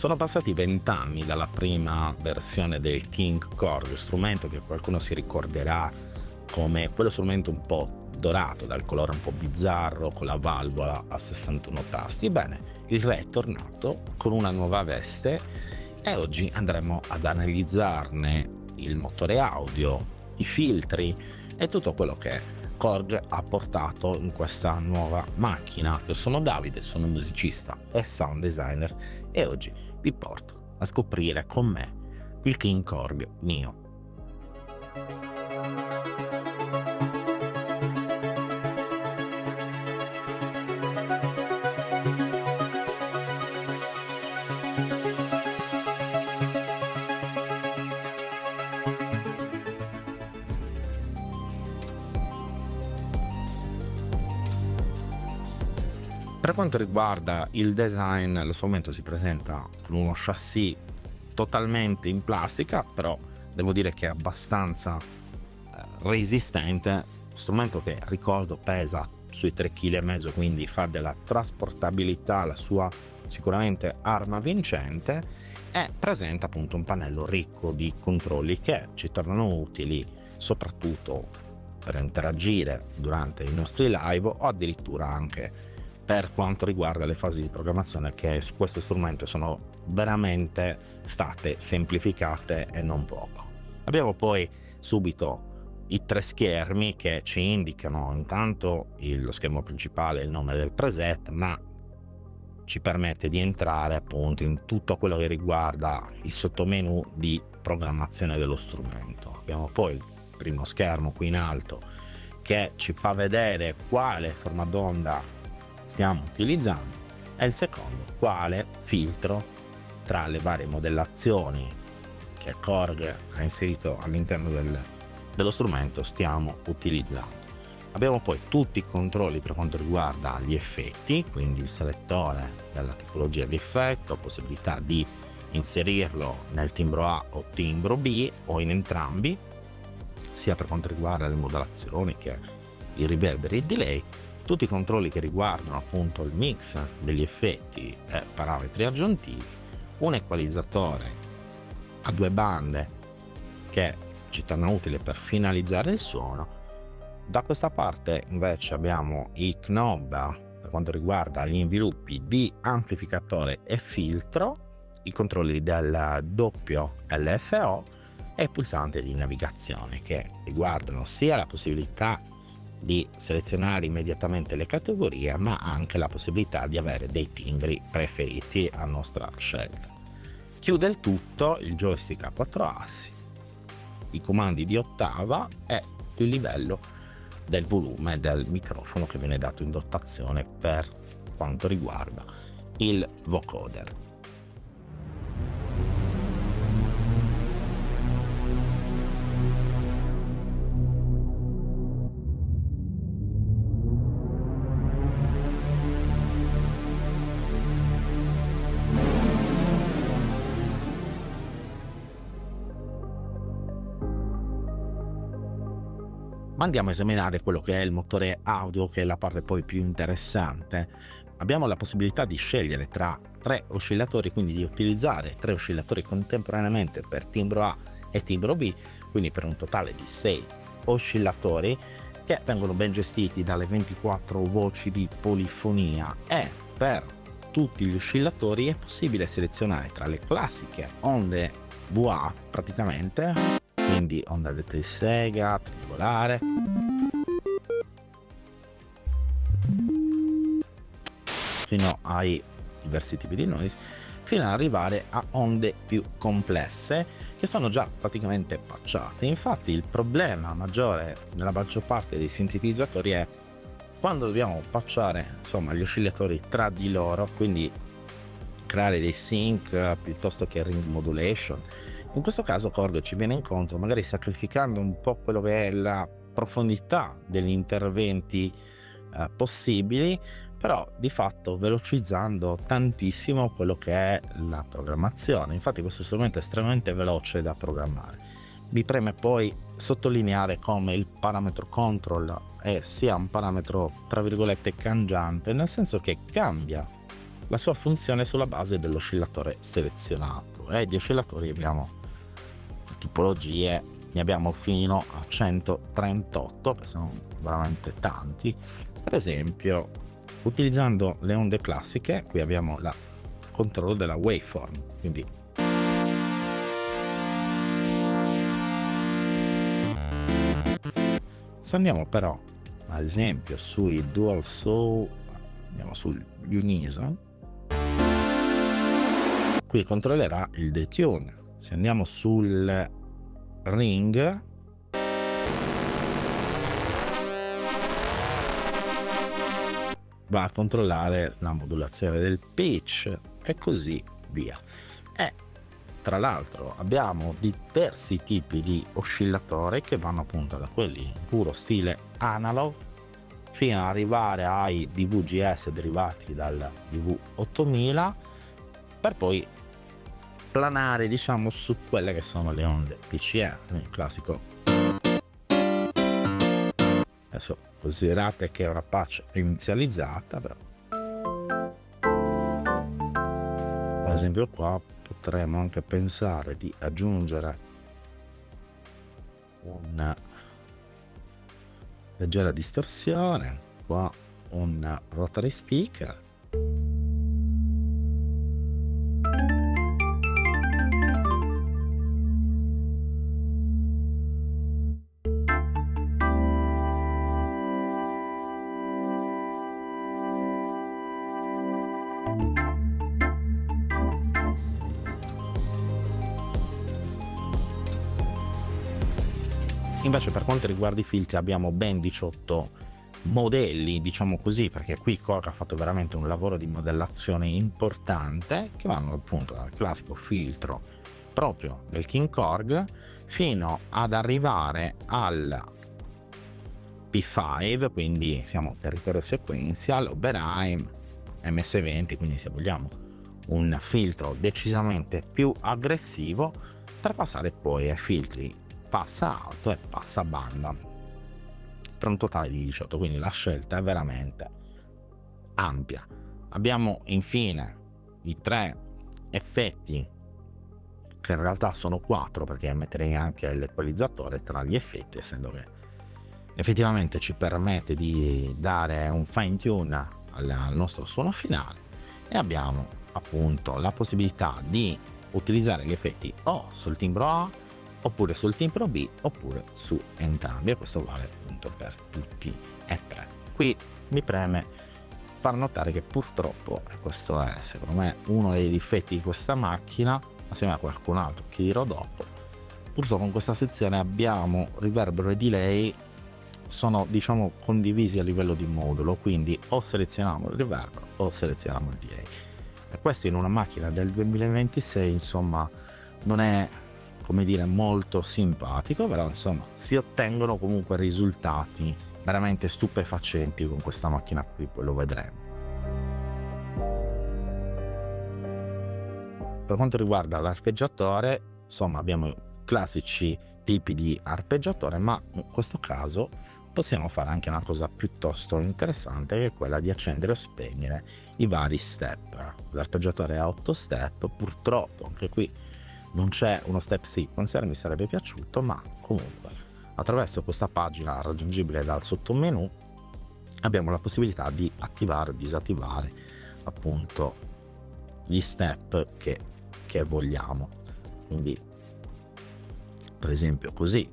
Sono passati 20 anni dalla prima versione del King Korg, strumento che qualcuno si ricorderà come quello strumento un po' dorato, dal colore un po' bizzarro, con la valvola a 61 tasti. Ebbene, il re è tornato con una nuova veste e oggi andremo ad analizzarne il motore audio, i filtri e tutto quello che Korg ha portato in questa nuova macchina. Io sono Davide, sono musicista e sound designer e oggi vi porto a scoprire con me il King Korg Neo. Per quanto riguarda il design, lo strumento si presenta con uno chassis totalmente in plastica, però devo dire che è abbastanza resistente, strumento che ricordo pesa sui 3,5 kg, quindi fa della trasportabilità la sua sicuramente arma vincente, e presenta appunto un pannello ricco di controlli che ci tornano utili soprattutto per interagire durante i nostri live o addirittura anche per quanto riguarda le fasi di programmazione, che su questo strumento sono veramente state semplificate e non poco. Abbiamo poi subito i 3 schermi che ci indicano intanto lo schermo principale, il nome del preset, ma ci permette di entrare appunto in tutto quello che riguarda il sottomenu di programmazione dello strumento. Abbiamo poi il primo schermo qui in alto che ci fa vedere quale forma d'onda stiamo utilizzando e il secondo quale filtro tra le varie modellazioni che Korg ha inserito all'interno dello strumento stiamo utilizzando. Abbiamo poi tutti i controlli per quanto riguarda gli effetti, quindi il selettore della tipologia di effetto, possibilità di inserirlo nel timbro A o timbro B o in entrambi, sia per quanto riguarda le modulazioni che i riverberi e il delay, tutti i controlli che riguardano appunto il mix degli effetti e parametri aggiuntivi, un equalizzatore a 2 bande che ci torna utile per finalizzare il suono. Da questa parte invece abbiamo i knob per quanto riguarda gli inviluppi di amplificatore e filtro, i controlli del doppio LFO e il pulsante di navigazione che riguardano sia la possibilità di selezionare immediatamente le categorie, ma anche la possibilità di avere dei timbri preferiti a nostra scelta. Chiude il tutto il joystick a 4 assi, i comandi di ottava e il livello del volume del microfono che viene dato in dotazione per quanto riguarda il vocoder. Ma andiamo a esaminare quello che è il motore audio, che è la parte poi più interessante. Abbiamo la possibilità di scegliere tra 3 oscillatori, quindi di utilizzare 3 oscillatori contemporaneamente per timbro A e timbro B, quindi per un totale di 6 oscillatori che vengono ben gestiti dalle 24 voci di polifonia, e per tutti gli oscillatori è possibile selezionare tra le classiche onde VA praticamente, quindi onda detta di sega, triangolare, fino ai diversi tipi di noise, fino ad arrivare a onde più complesse che sono già praticamente patchate. Infatti il problema maggiore nella maggior parte dei sintetizzatori è quando dobbiamo patchare gli oscillatori tra di loro, quindi creare dei sync piuttosto che ring modulation. In questo caso Korg ci viene incontro, magari sacrificando un po' quello che è la profondità degli interventi possibili, però di fatto velocizzando tantissimo quello che è la programmazione. Infatti questo strumento è estremamente veloce da programmare. Mi preme poi sottolineare come il parametro control è sia un parametro tra virgolette cangiante, nel senso che cambia la sua funzione sulla base dell'oscillatore selezionato, e di oscillatori abbiamo tipologie, ne abbiamo fino a 138, che sono veramente tanti. Per esempio, utilizzando le onde classiche, qui abbiamo il controllo della waveform, quindi se andiamo però ad esempio sui dual saw, andiamo sul unison, qui controllerà il detune. Se andiamo sul ring, va a controllare la modulazione del pitch e così via. E tra l'altro abbiamo diversi tipi di oscillatori che vanno appunto da quelli in puro stile analog fino ad arrivare ai DVGS derivati dal DV8000, per poi planare diciamo su quelle che sono le onde PCM, il classico. Adesso considerate che è una patch inizializzata, però ad esempio qua potremmo anche pensare di aggiungere una leggera distorsione, qua un rotary speaker, invece per quanto riguarda i filtri abbiamo ben 18 modelli, diciamo così, perché qui Korg ha fatto veramente un lavoro di modellazione importante, che vanno appunto dal classico filtro proprio del King Korg fino ad arrivare al P5, quindi siamo territorio sequential, Oberheim, MS20, quindi se vogliamo un filtro decisamente più aggressivo, per passare poi ai filtri passa alto e passa banda, per un totale di 18, quindi la scelta è veramente ampia. Abbiamo infine i 3 effetti, che in realtà sono 4, perché metterei anche l'equalizzatore tra gli effetti, essendo che effettivamente ci permette di dare un fine tune al nostro suono finale, e abbiamo appunto la possibilità di utilizzare gli effetti o sul timbro A oppure sul timbro B oppure su entrambi, e questo vale appunto per tutti e 3. Qui mi preme far notare che purtroppo, e questo è secondo me uno dei difetti di questa macchina, assieme a qualcun altro che dirò dopo, purtroppo in questa sezione abbiamo riverbero e delay, sono diciamo condivisi a livello di modulo, quindi o selezioniamo il riverbero o selezioniamo il delay, e questo in una macchina del 2026 insomma non è, come dire, molto simpatico, però insomma si ottengono comunque risultati veramente stupefacenti con questa macchina qui, poi lo vedremo. Per quanto riguarda l'arpeggiatore, insomma abbiamo classici tipi di arpeggiatore, ma in questo caso possiamo fare anche una cosa piuttosto interessante, che è quella di accendere o spegnere i vari step. L'arpeggiatore ha 8 step, purtroppo anche qui non c'è uno step sequencer, mi sarebbe piaciuto, ma comunque attraverso questa pagina raggiungibile dal sottomenu abbiamo la possibilità di attivare o disattivare appunto gli step che vogliamo, quindi per esempio così,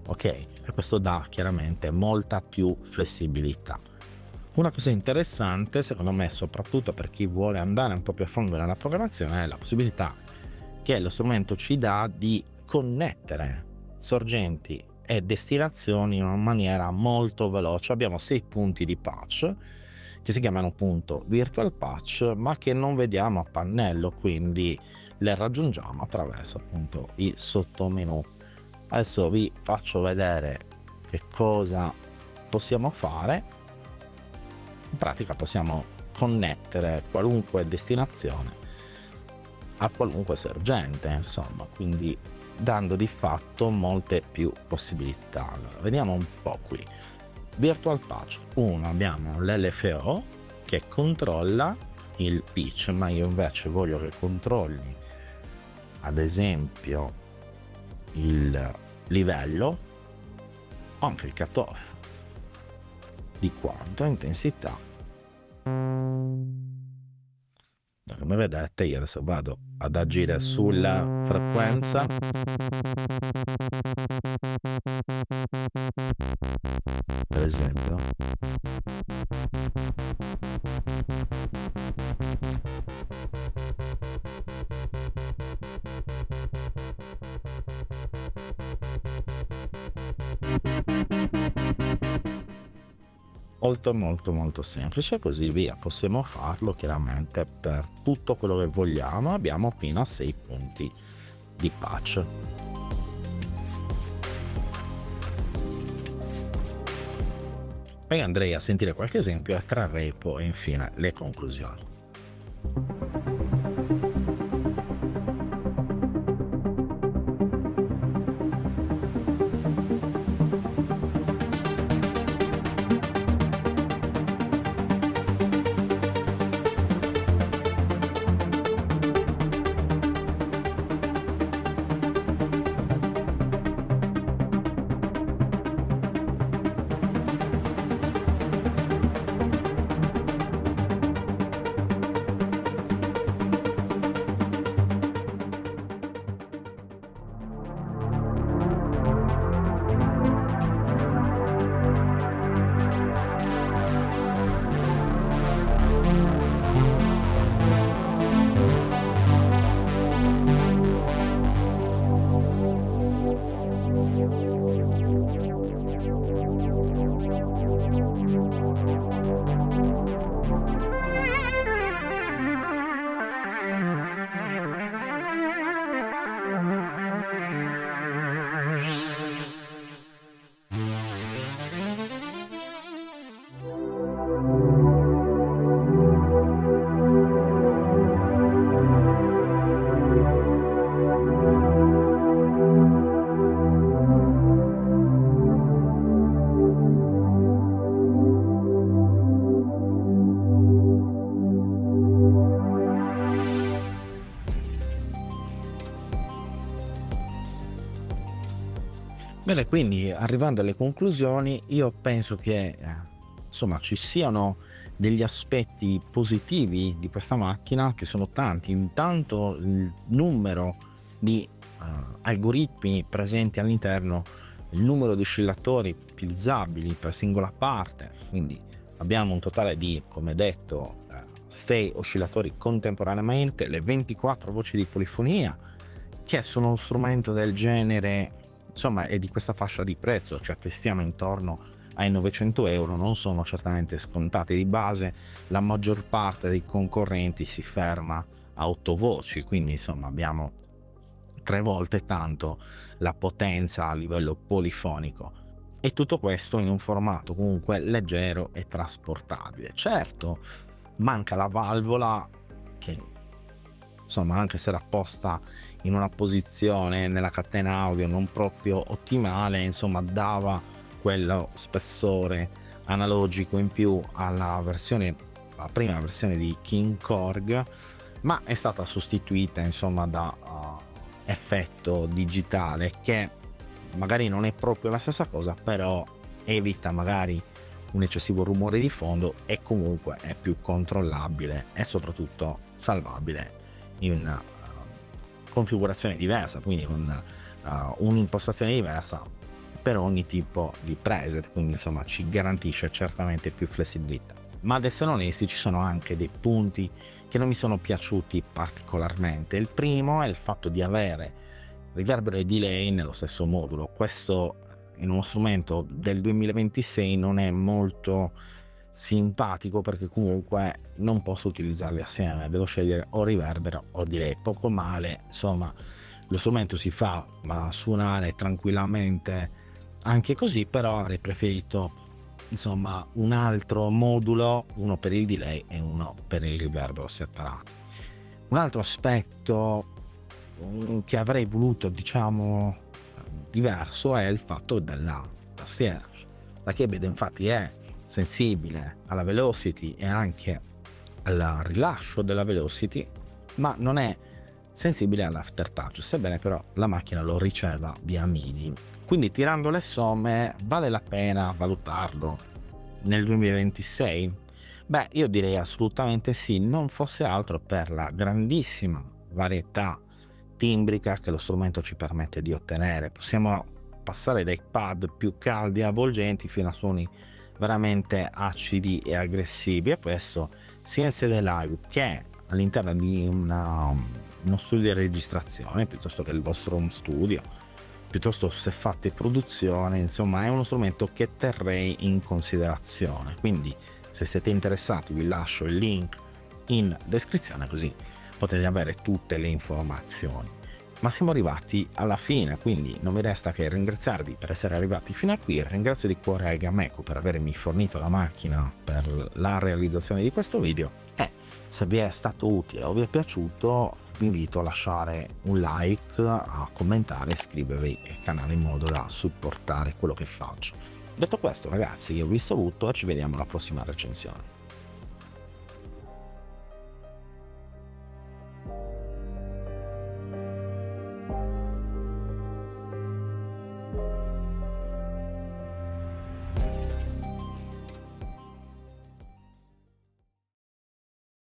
ok, e questo dà chiaramente molta più flessibilità. Una cosa interessante secondo me, soprattutto per chi vuole andare un po' più a fondo nella programmazione, è la possibilità che lo strumento ci dà di connettere sorgenti e destinazioni in una maniera molto veloce. Abbiamo 6 punti di patch che si chiamano appunto virtual patch, ma che non vediamo a pannello, quindi le raggiungiamo attraverso appunto il sottomenu. Adesso vi faccio vedere che cosa possiamo fare. In pratica possiamo connettere qualunque destinazione a qualunque sorgente, insomma, quindi dando di fatto molte più possibilità. Allora, vediamo un po' qui. Virtual patch 1 abbiamo l'LFO, che controlla il pitch, ma io invece voglio che controlli ad esempio il livello o anche il cutoff di quanta intensità. Come vedete io adesso vado ad agire sulla frequenza per esempio. Molto semplice, così via. Possiamo farlo chiaramente per tutto quello che vogliamo. Abbiamo fino a 6 punti di patch. Poi andrei a sentire qualche esempio e trarrei poi infine le conclusioni. Bene, quindi arrivando alle conclusioni, io penso che insomma ci siano degli aspetti positivi di questa macchina che sono tanti. Intanto il numero di algoritmi presenti all'interno, il numero di oscillatori utilizzabili per singola parte, quindi abbiamo un totale di, come detto, 6 oscillatori contemporaneamente, le 24 voci di polifonia, che sono uno strumento del genere, insomma, è di questa fascia di prezzo, cioè che stiamo intorno ai 900 euro, non sono certamente scontate. Di base la maggior parte dei concorrenti si ferma a 8 voci, quindi insomma abbiamo 3 volte tanto la potenza a livello polifonico, e tutto questo in un formato comunque leggero e trasportabile. Certo, manca la valvola che, insomma, anche se era posta in una posizione nella catena audio non proprio ottimale, insomma dava quello spessore analogico in più alla prima versione di King Korg, ma è stata sostituita insomma da effetto digitale, che magari non è proprio la stessa cosa, però evita magari un eccessivo rumore di fondo e comunque è più controllabile e soprattutto salvabile in una configurazione diversa, quindi con un'impostazione diversa per ogni tipo di preset, quindi insomma ci garantisce certamente più flessibilità. Ma ad essere onesti, ci sono anche dei punti che non mi sono piaciuti particolarmente. Il primo è il fatto di avere riverbero e delay nello stesso modulo. Questo in uno strumento del 2026 non è molto simpatico, perché comunque non posso utilizzarli assieme, devo scegliere o riverbero o delay. Poco male, insomma, lo strumento si fa suonare tranquillamente anche così, però avrei preferito insomma un altro modulo, uno per il delay e uno per il riverbero separato. Un altro aspetto che avrei voluto, diciamo, diverso è il fatto della tastiera. La Keyblade infatti è sensibile alla velocity e anche al rilascio della velocity, ma non è sensibile all'aftertouch, sebbene però la macchina lo riceva via MIDI. Quindi tirando le somme vale la pena valutarlo nel 2026? Beh, io direi assolutamente sì, non fosse altro per la grandissima varietà timbrica che lo strumento ci permette di ottenere. Possiamo passare dai pad più caldi e avvolgenti fino a suoni veramente acidi e aggressivi, e questo sia in sede live che all'interno di uno studio di registrazione, piuttosto che il vostro home studio, piuttosto se fate produzione. Insomma, è uno strumento che terrei in considerazione. Quindi se siete interessati vi lascio il link in descrizione, così potete avere tutte le informazioni. Ma siamo arrivati alla fine, quindi non mi resta che ringraziarvi per essere arrivati fino a qui. Ringrazio di cuore Algameco per avermi fornito la macchina per la realizzazione di questo video, e se vi è stato utile o vi è piaciuto vi invito a lasciare un like, a commentare e iscrivervi al canale in modo da supportare quello che faccio. Detto questo, ragazzi, io vi saluto e ci vediamo alla prossima recensione.